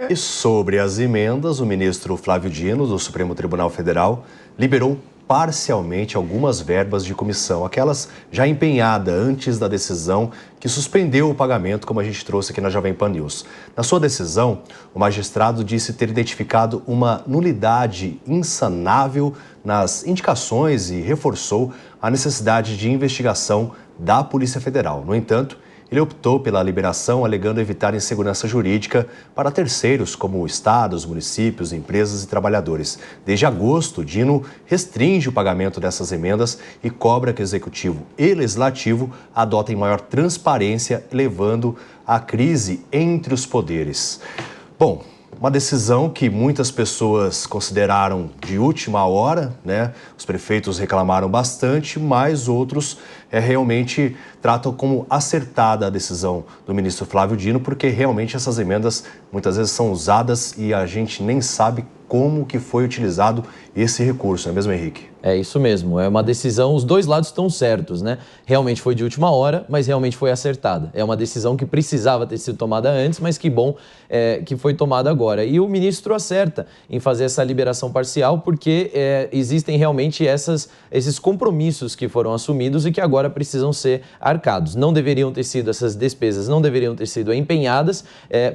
E sobre as emendas, o ministro Flávio Dino, do Supremo Tribunal Federal, liberou parcialmente algumas verbas de comissão, aquelas já empenhadas antes da decisão que suspendeu o pagamento, como a gente trouxe aqui na Jovem Pan News. Na sua decisão, o magistrado disse ter identificado uma nulidade insanável nas indicações e reforçou a necessidade de investigação da Polícia Federal. No entanto, ele optou pela liberação, alegando evitar insegurança jurídica para terceiros, como estados, municípios, empresas e trabalhadores. Desde agosto, Dino restringe o pagamento dessas emendas e cobra que o Executivo e Legislativo adotem maior transparência, levando à crise entre os poderes. Bom, uma decisão que muitas pessoas consideraram de última hora, né? Os prefeitos reclamaram bastante, mas outros realmente tratam como acertada a decisão do ministro Flávio Dino, porque realmente essas emendas muitas vezes são usadas e a gente nem sabe como que foi utilizado esse recurso, não é mesmo, Henrique? É isso mesmo, é uma decisão, os dois lados estão certos, né? Realmente foi de última hora, mas realmente foi acertada. É uma decisão que precisava ter sido tomada antes, mas que bom que foi tomada agora. E o ministro acerta em fazer essa liberação parcial, porque existem realmente esses compromissos que foram assumidos e que agora precisam ser arcados. Não deveriam ter sido, essas despesas não deveriam ter sido empenhadas,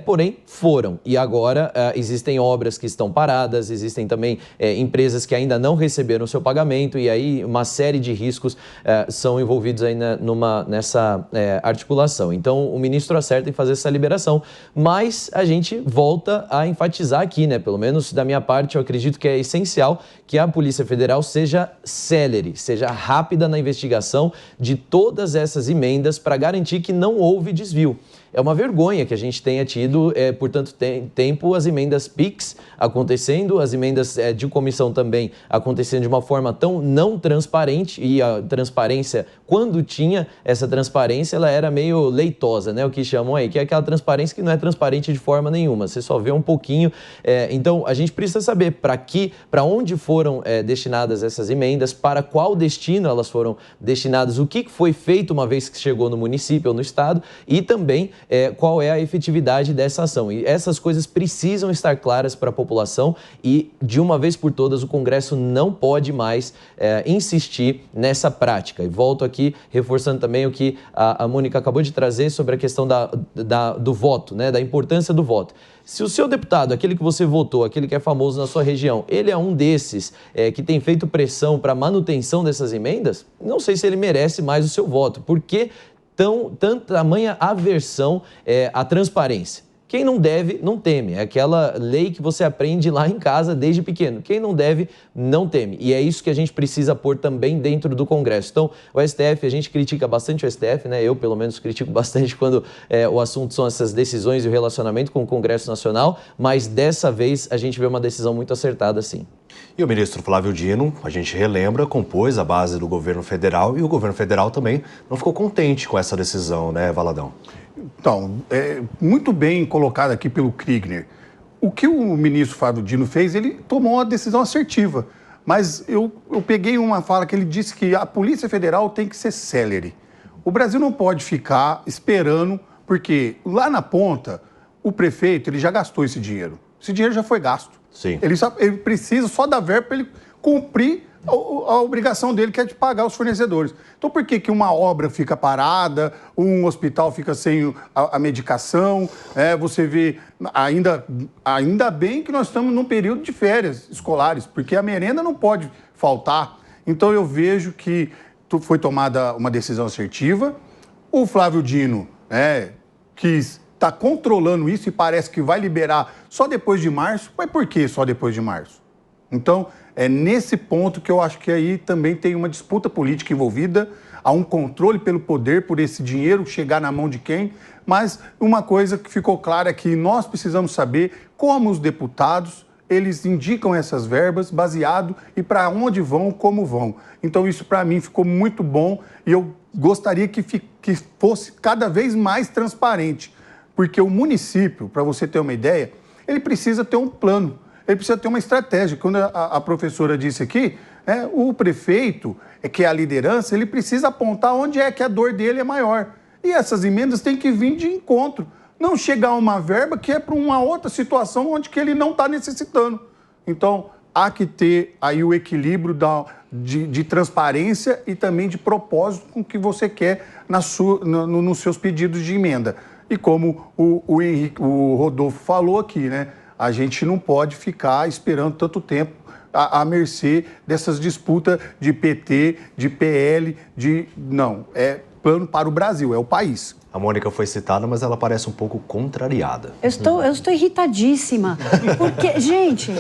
porém foram. E agora existem obras que estão paradas, existem também empresas que ainda não receberam o seu pagamento, e aí uma série de riscos são envolvidos aí nessa articulação. Então, o ministro acerta em fazer essa liberação, mas a gente volta a enfatizar aqui, né? Pelo menos da minha parte, eu acredito que é essencial que a Polícia Federal seja célere, seja rápida na investigação de todas essas emendas para garantir que não houve desvio. É uma vergonha que a gente tenha tido por tanto tempo as emendas PIX acontecendo, as emendas de comissão também acontecendo de uma forma tão não transparente, e a transparência, quando tinha essa transparência, ela era meio leitosa, né? O que chamam aí, que é aquela transparência que não é transparente de forma nenhuma, você só vê um pouquinho. Então, a gente precisa saber para onde foram destinadas essas emendas, para qual destino elas foram destinadas, o que foi feito uma vez que chegou no município ou no estado, e também qual é a efetividade dessa ação. E essas coisas precisam estar claras para a população e, de uma vez por todas, o Congresso não pode mais insistir nessa prática. E volto aqui reforçando também o que a Mônica acabou de trazer sobre a questão do voto, né, da importância do voto. Se o seu deputado, aquele que você votou, aquele que é famoso na sua região, ele é um desses que tem feito pressão para a manutenção dessas emendas, não sei se ele merece mais o seu voto, porque tamanha aversão à transparência. Quem não deve, não teme. É aquela lei que você aprende lá em casa desde pequeno. Quem não deve, não teme. E é isso que a gente precisa pôr também dentro do Congresso. Então, o STF, a gente critica bastante o STF, né? Eu, pelo menos, critico bastante quando o assunto são essas decisões e o relacionamento com o Congresso Nacional, mas dessa vez a gente vê uma decisão muito acertada, sim. E o ministro Flávio Dino, a gente relembra, compôs a base do governo federal, e o governo federal também não ficou contente com essa decisão, né, Valadão? Então, muito bem colocado aqui pelo Kriegner. O que o ministro Flávio Dino fez, ele tomou uma decisão assertiva. Mas eu peguei uma fala que ele disse que a Polícia Federal tem que ser célere. O Brasil não pode ficar esperando, porque lá na ponta, o prefeito ele já gastou esse dinheiro. Esse dinheiro já foi gasto. Sim. Ele precisa só da verba para ele cumprir a obrigação dele, que é de pagar os fornecedores. Então, por que uma obra fica parada, um hospital fica sem a medicação? Você vê, ainda bem que nós estamos num período de férias escolares, porque a merenda não pode faltar. Então, eu vejo que foi tomada uma decisão assertiva. O Flávio Dino, que está controlando isso e parece que vai liberar só depois de março. Mas por que só depois de março? Então, é nesse ponto que eu acho que aí também tem uma disputa política envolvida, há um controle pelo poder, por esse dinheiro chegar na mão de quem, mas uma coisa que ficou clara é que nós precisamos saber como os deputados, eles indicam essas verbas baseado e para onde vão, como vão. Então isso para mim ficou muito bom e eu gostaria que fosse cada vez mais transparente, porque o município, para você ter uma ideia, ele precisa ter um plano. Ele precisa ter uma estratégia. Quando a professora disse aqui, o prefeito, que é a liderança, ele precisa apontar onde é que a dor dele é maior. E essas emendas têm que vir de encontro não chegar uma verba que é para uma outra situação onde que ele não está necessitando. Então, há que ter aí o equilíbrio de transparência e também de propósito com o que você quer nos seus pedidos de emenda. E como o Rodolfo falou aqui, né? A gente não pode ficar esperando tanto tempo à mercê dessas disputas de PT, de PL, Não, é plano para o Brasil, é o país. A Mônica foi citada, mas ela parece um pouco contrariada. Eu estou irritadíssima. Porque, gente,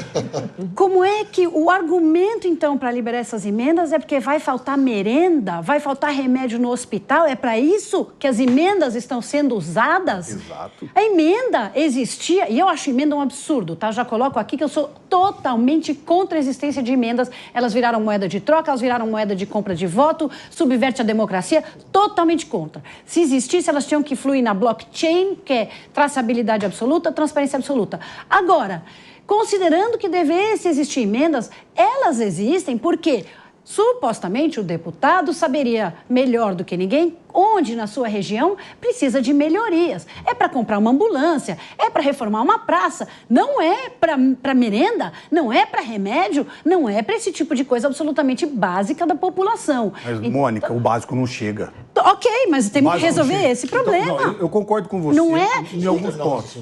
como é que o argumento, então, para liberar essas emendas é porque vai faltar merenda, vai faltar remédio no hospital? É para isso que as emendas estão sendo usadas? Exato. A emenda existia, e eu acho emenda um absurdo, tá? Já coloco aqui que eu sou totalmente contra a existência de emendas. Elas viraram moeda de troca, elas viraram moeda de compra de voto, subverte a democracia, totalmente contra. Se existisse, elas tinham que fluir na blockchain, que é traçabilidade absoluta, transparência absoluta. Agora, considerando que devesse existir emendas, elas existem porque, supostamente, o deputado saberia melhor do que ninguém onde na sua região precisa de melhorias. É para comprar uma ambulância, é para reformar uma praça, não é para merenda, não é para remédio, não é para esse tipo de coisa absolutamente básica da população. Mas, Mônica, o básico não chega. Ok, mas temos que resolver esse problema. Então, eu concordo com você não é? em alguns pontos.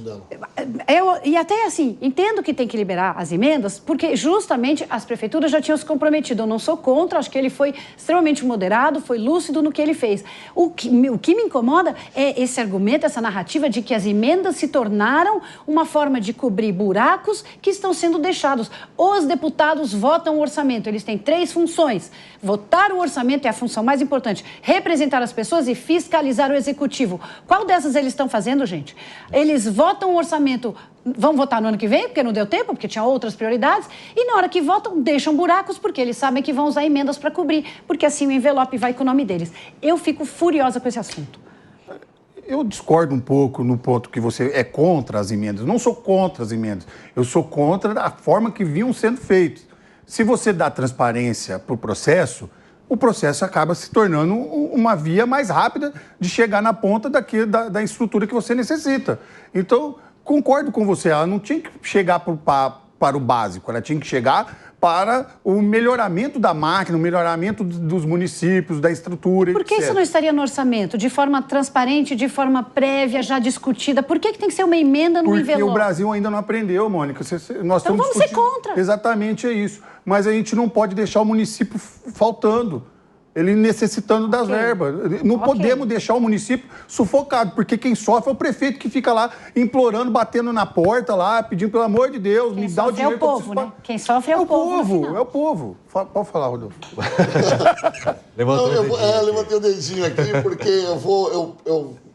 E até assim, entendo que tem que liberar as emendas, porque justamente as prefeituras já tinham se comprometido. Eu não sou contra, acho que ele foi extremamente moderado, foi lúcido no que ele fez. O que me incomoda é esse argumento, essa narrativa de que as emendas se tornaram uma forma de cobrir buracos que estão sendo deixados. Os deputados votam o orçamento, eles têm 3 funções. Votar o orçamento é a função mais importante, representar as pessoas e fiscalizar o executivo. Qual dessas eles estão fazendo, gente? Eles votam o orçamento, vão votar no ano que vem, porque não deu tempo, porque tinha outras prioridades, e na hora que votam, deixam buracos, porque eles sabem que vão usar emendas para cobrir, porque assim o envelope vai com o nome deles. Eu fico furiosa com esse assunto. Eu discordo um pouco no ponto que você é contra as emendas. Não sou contra as emendas, eu sou contra a forma que vinham sendo feitas. Se você dá transparência para o processo acaba se tornando uma via mais rápida de chegar na ponta da estrutura que você necessita. Então, concordo com você, ela não tinha que chegar para o básico, ela tinha que chegar para o melhoramento da máquina, o melhoramento dos municípios, da estrutura, Por que etc. isso não estaria no orçamento? De forma transparente, de forma prévia, já discutida? Por que tem que ser uma emenda no envelope? Porque o Brasil ainda não aprendeu, Mônica. Nós Então vamos ser contra. Exatamente é isso. Mas a gente não pode deixar o município faltando. Ele necessitando das verbas. Não podemos deixar o município sufocado, porque quem sofre é o prefeito que fica lá implorando, batendo na porta lá, pedindo, pelo amor de Deus, me dá o dinheiro. É o povo, né? Quem sofre é o povo. É o povo. Pode falar, Rodolfo. Levantei o dedinho aqui porque eu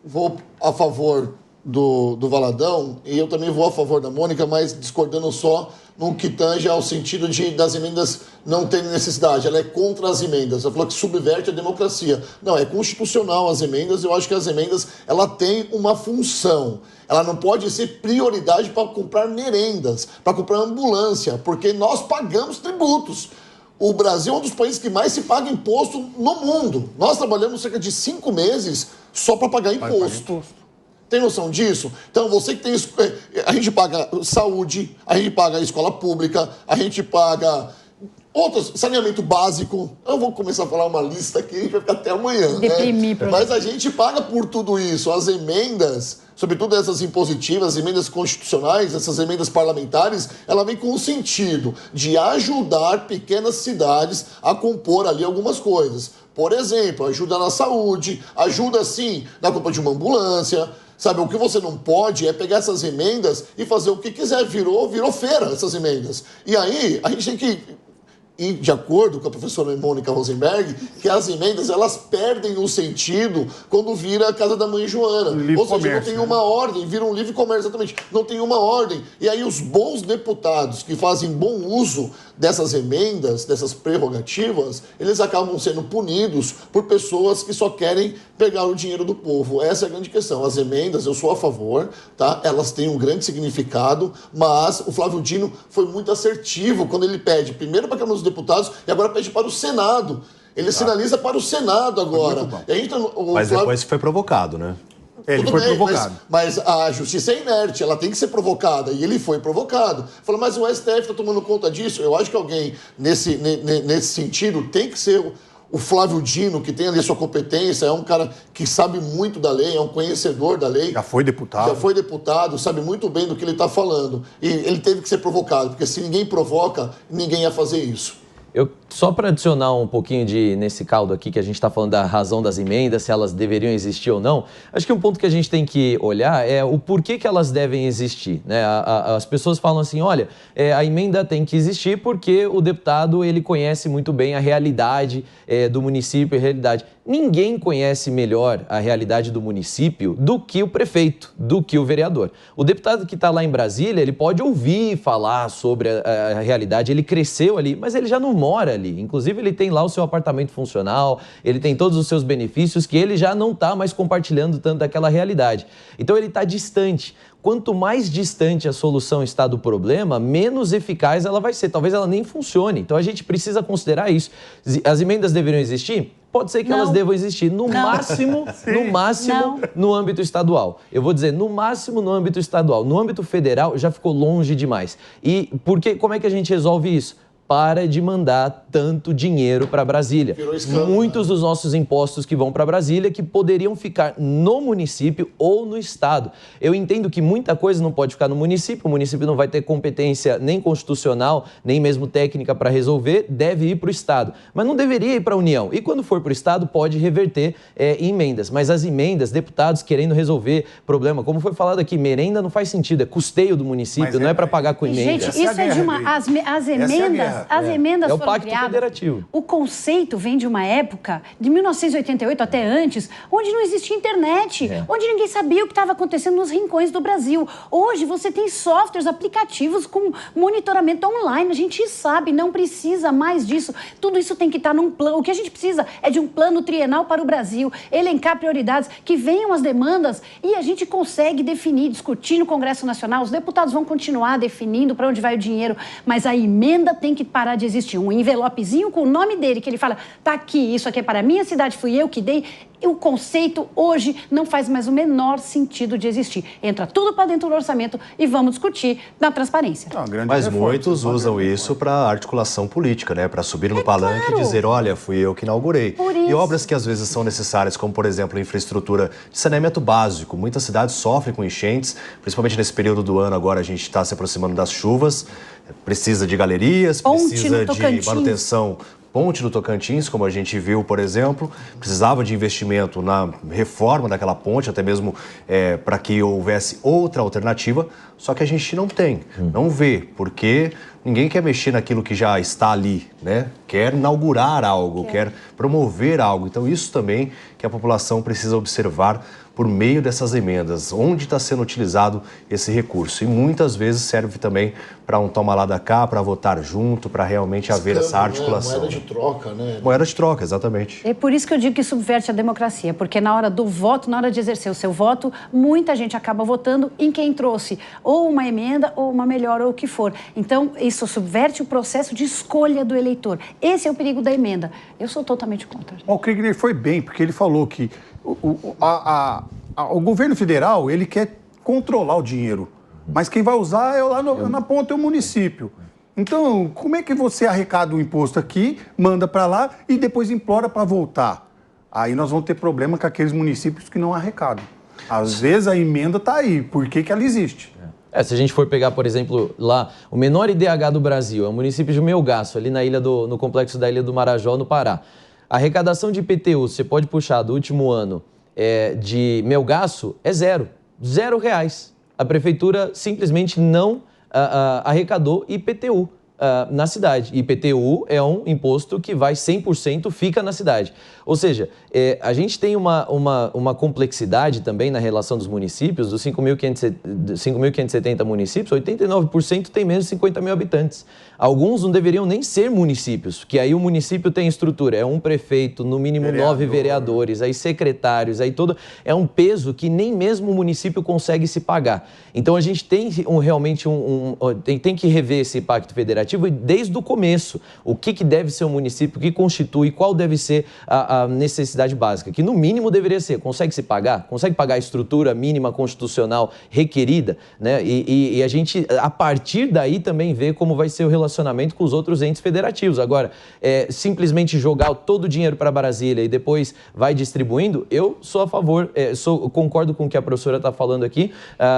vou a favor do Valadão e eu também vou a favor da Mônica, mas discordando só no que tange ao sentido das emendas não terem necessidade. Ela é contra as emendas. Ela falou que subverte a democracia. Não, é constitucional as emendas. Eu acho que as emendas, ela tem uma função. Ela não pode ser prioridade para comprar merendas, para comprar ambulância, porque nós pagamos tributos. O Brasil é um dos países que mais se paga imposto no mundo. Nós trabalhamos cerca de 5 meses só para pagar imposto. Tem noção disso? Então, você que tem... A gente paga saúde, a gente paga escola pública, a gente paga outros, saneamento básico. Eu vou começar a falar uma lista aqui, a gente vai ficar até amanhã, Deprimir, né? Mas a gente paga por tudo isso. As emendas, sobretudo essas impositivas, as emendas constitucionais, essas emendas parlamentares, ela vem com o sentido de ajudar pequenas cidades a compor ali algumas coisas. Por exemplo, ajuda na saúde, ajuda, sim, na compra de uma ambulância. Sabe, o que você não pode é pegar essas emendas e fazer o que quiser. Virou feira essas emendas. E aí, a gente tem que ir de acordo com a professora Mônica Rosenberg, que as emendas, elas perdem o sentido quando vira a Casa da Mãe Joana. Ou seja, comércio, não tem uma ordem, vira um livre comércio, exatamente. Não tem uma ordem. E aí os bons deputados que fazem bom uso dessas emendas, dessas prerrogativas, eles acabam sendo punidos por pessoas que só querem pegar o dinheiro do povo. Essa é a grande questão. As emendas, eu sou a favor, tá? Elas têm um grande significado, mas o Flávio Dino foi muito assertivo quando ele pede, primeiro para a Câmara dos Deputados e agora pede para o Senado. Ele sinaliza para o Senado agora. Mas depois foi provocado, né? Ele Tudo foi bem, provocado. Mas a justiça é inerte, ela tem que ser provocada. E ele foi provocado. Falou, mas o STF está tomando conta disso? Eu acho que alguém, nesse sentido, tem que ser o Flávio Dino, que tem ali a sua competência, é um cara que sabe muito da lei, é um conhecedor da lei. Já foi deputado. Sabe muito bem do que ele está falando. E ele teve que ser provocado, porque se ninguém provoca, ninguém ia fazer isso. Só para adicionar um pouquinho nesse caldo aqui, que a gente está falando da razão das emendas, se elas deveriam existir ou não, acho que um ponto que a gente tem que olhar é o porquê que elas devem existir, né? As pessoas falam assim, olha, a emenda tem que existir porque o deputado ele conhece muito bem a realidade do município e a realidade. Ninguém conhece melhor a realidade do município do que o prefeito, do que o vereador. O deputado que está lá em Brasília, ele pode ouvir falar sobre a realidade, ele cresceu ali, mas ele já não mora ali. Inclusive, ele tem lá o seu apartamento funcional, ele tem todos os seus benefícios que ele já não está mais compartilhando tanto daquela realidade. Então, ele está distante. Quanto mais distante a solução está do problema, menos eficaz ela vai ser. Talvez ela nem funcione. Então, a gente precisa considerar isso. As emendas deveriam existir? Pode ser que elas devam existir, no máximo no âmbito estadual. Eu vou dizer, no máximo no âmbito estadual. No âmbito federal, já ficou longe demais. E como é que a gente resolve isso? Para de mandar tanto dinheiro para Brasília. Muitos dos nossos impostos que vão para Brasília que poderiam ficar no município ou no estado. Eu entendo que muita coisa não pode ficar no município, o município não vai ter competência nem constitucional, nem mesmo técnica para resolver, deve ir para o estado. Mas não deveria ir para a União. E quando for para o estado, pode reverter em emendas. Mas as emendas, deputados querendo resolver problema, como foi falado aqui, merenda não faz sentido, é custeio do município, não é para pagar com emenda. Gente, isso é de uma... As emendas... As emendas foram Pacto criadas. Federativo. O conceito vem de uma época, de 1988 até antes, onde não existia internet, onde ninguém sabia o que estava acontecendo nos rincões do Brasil. Hoje você tem softwares, aplicativos com monitoramento online. A gente sabe, não precisa mais disso. Tudo isso tem que estar num plano. O que a gente precisa é de um plano trienal para o Brasil, elencar prioridades, que venham as demandas e a gente consegue definir, discutir no Congresso Nacional. Os deputados vão continuar definindo para onde vai o dinheiro, mas a emenda tem que parar de existir. Um envelopezinho com o nome dele, que ele fala, tá aqui, isso aqui é para a minha cidade, fui eu que dei. O conceito hoje não faz mais o menor sentido de existir. Entra tudo para dentro do orçamento e vamos discutir na transparência. Mas muitos usam isso para articulação política, né? Para subir no palanque e dizer, olha, fui eu que inaugurei. E obras que às vezes são necessárias, como por exemplo a infraestrutura de saneamento básico. Muitas cidades sofrem com enchentes, principalmente nesse período do ano. Agora a gente está se aproximando das chuvas. Precisa de galerias, precisa de manutenção. Ponte do Tocantins, como a gente viu, por exemplo, precisava de investimento na reforma daquela ponte, até mesmo para que houvesse outra alternativa, só que a gente não tem, não vê, porque ninguém quer mexer naquilo que já está ali, né? Quer inaugurar algo, quer promover algo. Então isso também que a população precisa observar por meio dessas emendas, onde está sendo utilizado esse recurso. E muitas vezes serve também para um toma lá da cá, para votar junto, para realmente haver essa articulação. Moeda de troca, né? Moeda de troca, exatamente. É por isso que eu digo que subverte a democracia, porque na hora do voto, na hora de exercer o seu voto, muita gente acaba votando em quem trouxe ou uma emenda ou uma melhor ou o que for. Então, isso subverte o processo de escolha do eleitor. Esse é o perigo da emenda. Eu sou totalmente contra. O Kriegner foi bem, porque ele falou que o governo federal, ele quer controlar o dinheiro, mas quem vai usar lá na ponta é o município. Então, como é que você arrecada o imposto aqui, manda para lá e depois implora para voltar? Aí nós vamos ter problema com aqueles municípios que não arrecadam. Às vezes a emenda está aí, por que ela existe? Se a gente for pegar, por exemplo, lá, o menor IDH do Brasil é o município de Melgaço, ali no complexo da Ilha do Marajó, no Pará. A arrecadação de IPTU, você pode puxar do último ano de Melgaço, é zero. R$0. A prefeitura simplesmente não arrecadou IPTU na cidade. IPTU é um imposto que vai 100%, fica na cidade. Ou seja, a gente tem uma complexidade também na relação dos municípios, dos 5.570 municípios, 89% tem menos de 50 mil habitantes. Alguns não deveriam nem ser municípios, que aí o município tem estrutura, é um prefeito, no mínimo 9 vereadores, aí secretários, aí todo... É um peso que nem mesmo o município consegue se pagar. Então a gente tem realmente tem que rever esse pacto federativo, federativo e desde o começo. O que deve ser um município, o que constitui, qual deve ser a necessidade básica, que no mínimo deveria ser, consegue se pagar? Consegue pagar a estrutura mínima constitucional requerida, né? E a gente, a partir daí, também vê como vai ser o relacionamento com os outros entes federativos. Agora, simplesmente jogar todo o dinheiro para Brasília e depois vai distribuindo, eu sou a favor, concordo com o que a professora está falando aqui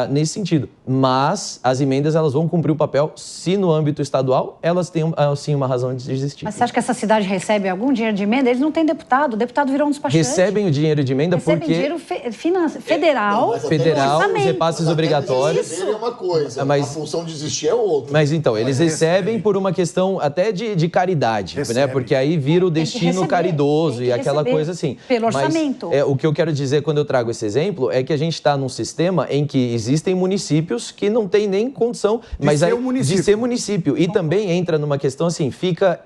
nesse sentido. Mas as emendas, elas vão cumprir o papel se no âmbito estadual elas têm, sim, uma razão de existir. Mas você acha que essa cidade recebe algum dinheiro de emenda? Eles não têm deputado, o deputado virou um despachante. Recebem o dinheiro de emenda recebem porque... dinheiro federal, os repasses obrigatórios. Isso é uma coisa, mas, a função de existir é outra. Mas então, eles recebem por uma questão até de caridade, né? Porque aí vira o destino caridoso e aquela coisa assim. Pelo orçamento. Mas, o que eu quero dizer quando eu trago esse exemplo é que a gente está num sistema em que existem municípios que não têm nem condição de ser município. E também entra numa questão assim, fica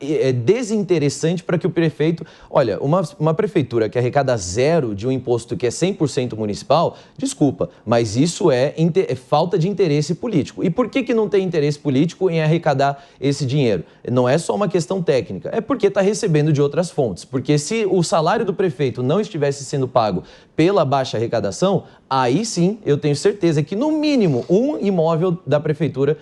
desinteressante para que o prefeito... Olha, uma prefeitura que arrecada zero de um imposto que é 100% municipal, desculpa, mas isso é falta de interesse político. E por que não tem interesse político em arrecadar esse dinheiro? Não é só uma questão técnica, é porque está recebendo de outras fontes. Porque se o salário do prefeito não estivesse sendo pago pela baixa arrecadação, aí sim eu tenho certeza que no mínimo um imóvel da prefeitura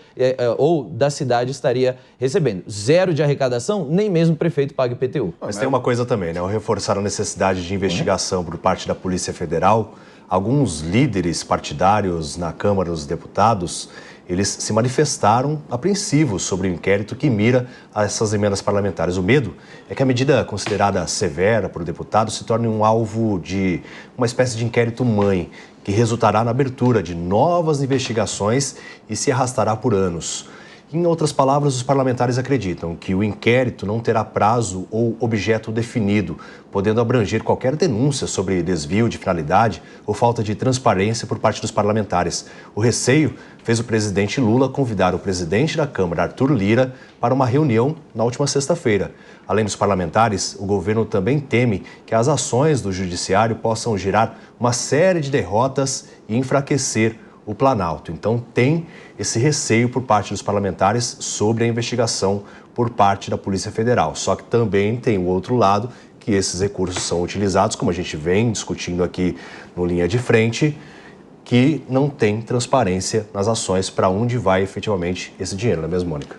ou da cidade estaria recebendo. Zero de arrecadação, nem mesmo o prefeito paga IPTU. Mas tem uma coisa também, né? Ao reforçar a necessidade de investigação por parte da Polícia Federal, alguns líderes partidários na Câmara dos Deputados, eles se manifestaram apreensivos sobre o inquérito que mira a essas emendas parlamentares. O medo é que a medida considerada severa por deputados se torne um alvo de uma espécie de inquérito-mãe, que resultará na abertura de novas investigações e se arrastará por anos. Em outras palavras, os parlamentares acreditam que o inquérito não terá prazo ou objeto definido, podendo abranger qualquer denúncia sobre desvio de finalidade ou falta de transparência por parte dos parlamentares. O receio fez o presidente Lula convidar o presidente da Câmara, Arthur Lira, para uma reunião na última sexta-feira. Além dos parlamentares, o governo também teme que as ações do judiciário possam gerar uma série de derrotas e enfraquecer o Planalto. Então tem esse receio por parte dos parlamentares sobre a investigação por parte da Polícia Federal. Só que também tem o outro lado, que esses recursos são utilizados, como a gente vem discutindo aqui no Linha de Frente, que não tem transparência nas ações para onde vai efetivamente esse dinheiro, não é mesmo, Mônica?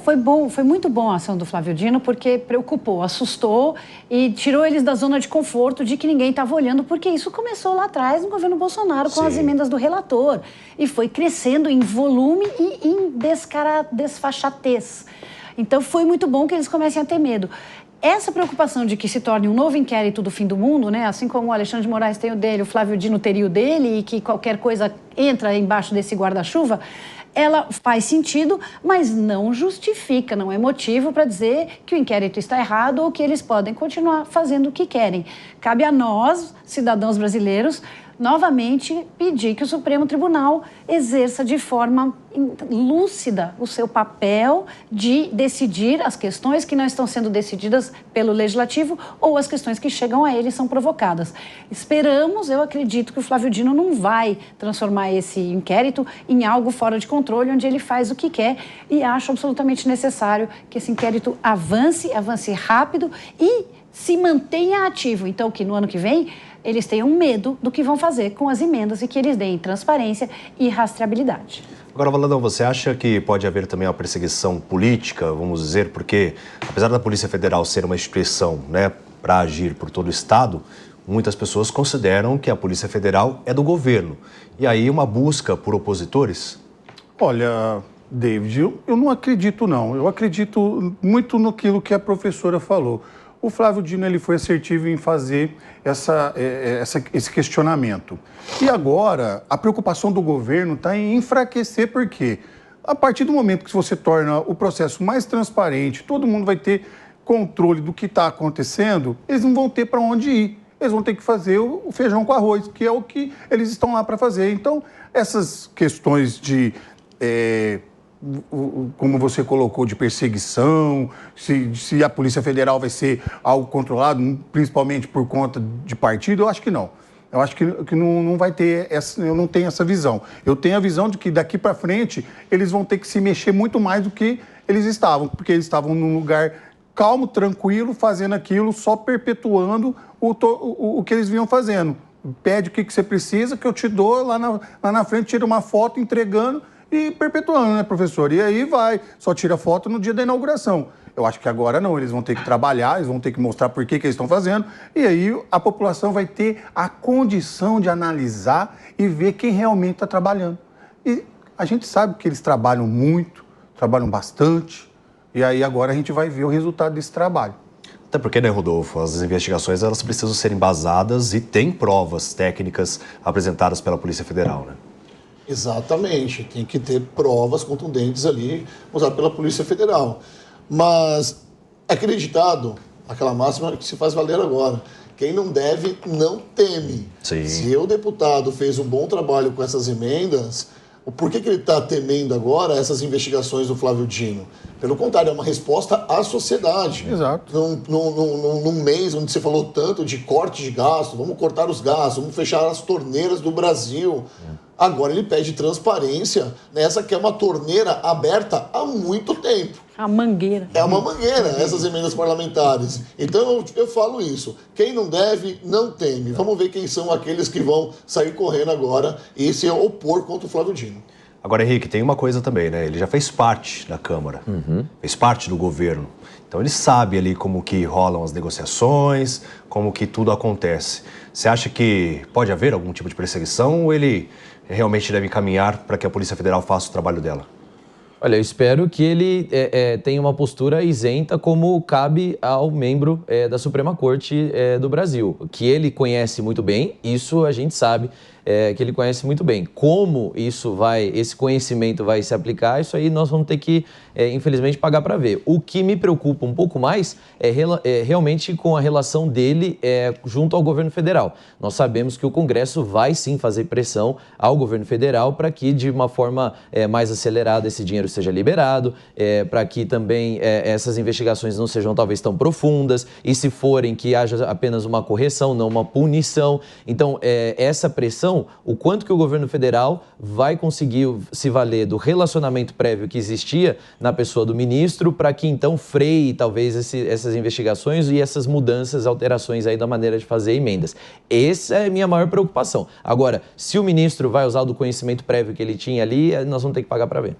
Foi muito bom a ação do Flávio Dino, porque preocupou, assustou e tirou eles da zona de conforto de que ninguém estava olhando, porque isso começou lá atrás no governo Bolsonaro com as emendas do relator e foi crescendo em volume e em desfachatez. Então foi muito bom que eles comecem a ter medo. Essa preocupação de que se torne um novo inquérito do fim do mundo, né? Assim como o Alexandre de Moraes tem o dele, o Flávio Dino teria o dele e que qualquer coisa entra embaixo desse guarda-chuva, ela faz sentido, mas não justifica, não é motivo para dizer que o inquérito está errado ou que eles podem continuar fazendo o que querem. Cabe a nós, cidadãos brasileiros, novamente pedir que o Supremo Tribunal exerça de forma lúcida o seu papel de decidir as questões que não estão sendo decididas pelo Legislativo ou as questões que chegam a ele são provocadas. Esperamos, eu acredito que o Flávio Dino não vai transformar esse inquérito em algo fora de controle, onde ele faz o que quer, e acho absolutamente necessário que esse inquérito avance rápido e se mantenha ativo. Então, que no ano que vem eles tenham medo do que vão fazer com as emendas e que eles deem transparência e rastreabilidade. Agora, Valadão, você acha que pode haver também uma perseguição política, vamos dizer, porque apesar da Polícia Federal ser uma instituição, né, para agir por todo o Estado, muitas pessoas consideram que a Polícia Federal é do governo. E aí uma busca por opositores? Olha, David, eu não acredito não. Eu acredito muito naquilo que a professora falou. O Flávio Dino ele foi assertivo em fazer esse questionamento. E agora, a preocupação do governo está em enfraquecer, porque a partir do momento que você torna o processo mais transparente, todo mundo vai ter controle do que está acontecendo, eles não vão ter para onde ir. Eles vão ter que fazer o feijão com arroz, que é o que eles estão lá para fazer. Então, essas questões de... como você colocou, de perseguição, se a Polícia Federal vai ser algo controlado, principalmente por conta de partido, eu acho que não. Eu acho que não vai ter essa, eu não tenho essa visão. Eu tenho a visão de que daqui para frente eles vão ter que se mexer muito mais do que eles estavam, porque eles estavam num lugar calmo, tranquilo, fazendo aquilo, só perpetuando o que eles vinham fazendo. Pede o que você precisa, que eu te dou, lá na frente tira uma foto entregando e perpetuando, né, professor? E aí vai, só tira foto no dia da inauguração. Eu acho que agora não, eles vão ter que trabalhar, eles vão ter que mostrar por que eles estão fazendo, e aí a população vai ter a condição de analisar e ver quem realmente está trabalhando. E a gente sabe que eles trabalham muito, trabalham bastante, e aí agora a gente vai ver o resultado desse trabalho. Até porque, né, Rodolfo, as investigações elas precisam ser embasadas e tem provas técnicas apresentadas pela Polícia Federal, né? Exatamente, tem que ter provas contundentes ali usadas pela Polícia Federal. Mas aquele ditado, aquela máxima que se faz valer agora, quem não deve, não teme. Sim. Se o deputado fez um bom trabalho com essas emendas, por que ele está temendo agora essas investigações do Flávio Dino? Pelo contrário, é uma resposta à sociedade. Exato. Num mês onde você falou tanto de corte de gasto, vamos cortar os gastos, vamos fechar as torneiras do Brasil. Agora ele pede transparência nessa que é uma torneira aberta há muito tempo. A mangueira. É uma mangueira, essas emendas parlamentares. Então eu falo isso. Quem não deve, não teme. Vamos ver quem são aqueles que vão sair correndo agora e se opor contra o Flávio Dino. Agora, Henrique, tem uma coisa também, né? Ele já fez parte da Câmara, fez parte do governo. Então ele sabe ali como que rolam as negociações, como que tudo acontece. Você acha que pode haver algum tipo de perseguição ou ele realmente deve caminhar para que a Polícia Federal faça o trabalho dela? Olha, eu espero que ele tenha uma postura isenta como cabe ao membro da Suprema Corte do Brasil, que ele conhece muito bem, isso a gente sabe que ele conhece muito bem. Como esse conhecimento vai se aplicar, isso aí nós vamos ter que, infelizmente, pagar para ver. O que me preocupa um pouco mais é realmente com a relação dele junto ao governo federal. Nós sabemos que o Congresso vai sim fazer pressão ao governo federal para que, de uma forma mais acelerada, esse dinheiro seja liberado, para que também essas investigações não sejam talvez tão profundas, e se forem, que haja apenas uma correção, não uma punição. Então, essa pressão, o quanto que o governo federal vai conseguir se valer do relacionamento prévio que existia na pessoa do ministro para que então freie talvez essas investigações e essas mudanças, alterações aí da maneira de fazer emendas. Essa é a minha maior preocupação. Agora, se o ministro vai usar do conhecimento prévio que ele tinha ali, nós vamos ter que pagar para ver.